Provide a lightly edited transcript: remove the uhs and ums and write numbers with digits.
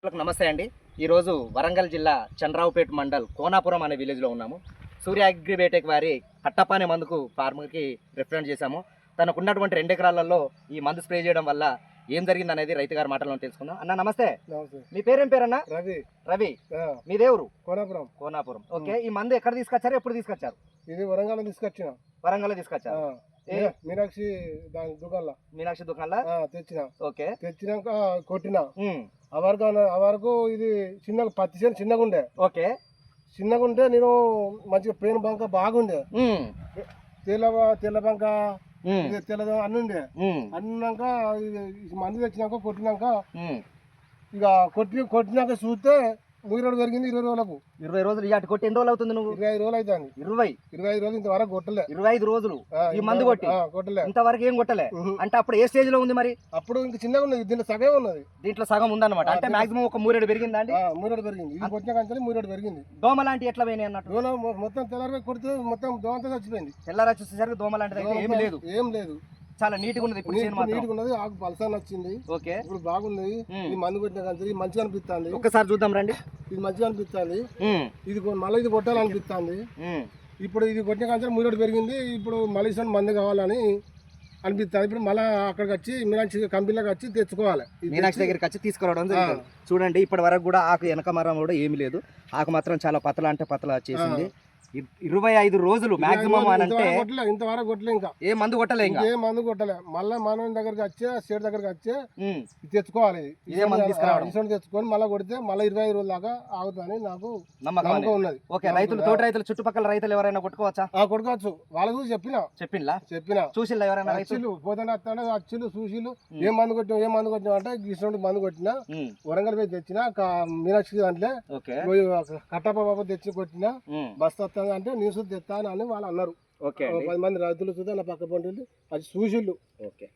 నమస్తే అండి. ఈరోజు వరంగల్ జిల్లా చంద్రావుపేట మండల్ కోనాపురం అనే విలేజ్లో ఉన్నాము. సూర్య అగ్రిబయోటెక్ వారి కట్టప్ప అనే మందుకు ఫార్మర్కి రిప్రజెంట్ చేశాము. తనకు ఉన్నటువంటి 2 ఎకరాలలో ఈ మందు స్ప్రే చేయడం వల్ల ఏం జరిగింది అనేది రైతు గారి మాటల్లో తెలుసుకుందాం. అన్న నమస్తే. మీ పేరేం పేరన్నా? రవి. రవి, మీ దేవురు? కోనాపురం. కోనాపురం. ఓకే, ఈ మందు ఎక్కడ తీసుకొచ్చారు, ఎప్పుడు తీసుకొచ్చారు? ఇది వరంగల్ తీసుకొచ్చిన. వరంగల్ తీసుకొచ్చారు. మీనాక్షి దాని దుకాణంలో. మీనాక్షి దుకాణంలో తెచ్చిన. ఓకే, తెచ్చినాక కొట్టిన. ఆ వరకు ఇది చిన్నగా పత్తి చేను చిన్నగా ఉండే. ఓకే, చిన్నగా ఉంటే నేను మంచిగా పేను బంక బాగుండే. తెల్ల బంక తెల్లదో అన్ని ఉండే. అన్నాక మందు తెచ్చినాక కొట్టినాక ఇక కొట్టినాక చూస్తే 3 రోజులు పెరిగింది. 20 రోజులకు. 20 రోజులు ఇటు కొట్టి ఎన్ని రోజులు అవుతుంది? నువ్వు 25 రోజులు అవుతుంది. 25 రోజులు ఇంతవరకు కొట్టలే. 25 రోజులు ఈ మందు కొట్టలే, ఇంతవరకు ఏం కొట్టలే. అంటే అప్పుడు ఏ స్టేజ్ లో ఉంది మరి? అప్పుడు ఇంక చిన్నగా ఉన్నది. దీంట్లో సగం ఉన్నది. దీంట్లో సగం ఉందన్నమాట. అంటే మాక్సిమం ఒక 3 పెరిగిందా అండి? 3 పెరిగింది. ఇది కొట్టిన కంచెలు 3 పెరిగింది. దోమ లాంటి ఎట్లా పోయినాయి అన్నట్టు? మొత్తం తెల్లారి కొడితే మొత్తం దోమంతా చచ్చిపోయింది. తెల్లారా చూసేసరికి దోమ లాంటిది అయితే ఏం లేదు. చాలా నీట్గా ఉన్నది. ఇప్పుడు నీట్గా ఉన్నది. ఆకు పలసాన్ని వచ్చింది. ఓకే, ఇప్పుడు బాగుంది. ఈ మందు కొట్టిన కంచెలు మంచిగా అనిపిస్తుంది. ఒక్కసారి చూద్దాం రండి. ఇది మంచిగా అనిపిస్తుంది. ఇది మళ్ళీ ఇది కొట్టాలనిపిస్తుంది. ఇప్పుడు ఇది కొట్టిన కంచెలు 3 పెరిగింది. ఇప్పుడు మళ్ళీ మందు కావాలని అనిపిస్తుంది. ఇప్పుడు మళ్ళీ అక్కడికి వచ్చి మీనాక్షి కంపెనీలోకి వచ్చి తెచ్చుకోవాలి. మీనాక్షి దగ్గరికి వచ్చి తీసుకురావడం చూడండి. ఇప్పటి వరకు కూడా ఆకు వెనక మరం కూడా ఏమి లేదు. ఆకు మాత్రం చాలా పతల అంటే పతల వచ్చేసింది. 25 రోజులు మాక్సిమం అని అంటే ఇంతవరకు కొట్టలే. ఇంకా ఏ మందు కొట్టలే, ఇంకా ఏ మందు కొట్టలే. మళ్ళీ మన దగ్గరికి వచ్చే స్టేట్ దగ్గరికి వచ్చే తెచ్చుకోవాలి. ఇదే మందు తీసుకురావడం తెచ్చుకొని మళ్ళీ కొడితే మళ్ళీ 25 రోజుల దాకా ఆగుతుందని నాకు నమ్మకం ఉన్నది. ఓకే, రైతులు తోటి రైతులు చుట్టుపక్కల రైతులు ఎవరైనా కొట్టుకోవచ్చా? కొట్టుకోవచ్చు. వాళ్ళకు చెప్పిన చూసిల్లా ఎవరైనా? అచ్చులు పోతానే వస్తాడు. అచ్చులు చూసిలు ఏం మందు కొట్టినా అంటే గిసోటి మందు కొట్టినా. వరంగల్ పోయి తెచ్చిన మీనాక్షి దాంట్లో కట్టప్ప బాబు తెచ్చి కొట్టిన. బస్తా అంటే న్యూస్ తెస్తాను అని వాళ్ళు అన్నారు. 10 మంది రైతులు చూద్దా నా పక్క పంటలు అది చూసిళ్ళు. ఓకే.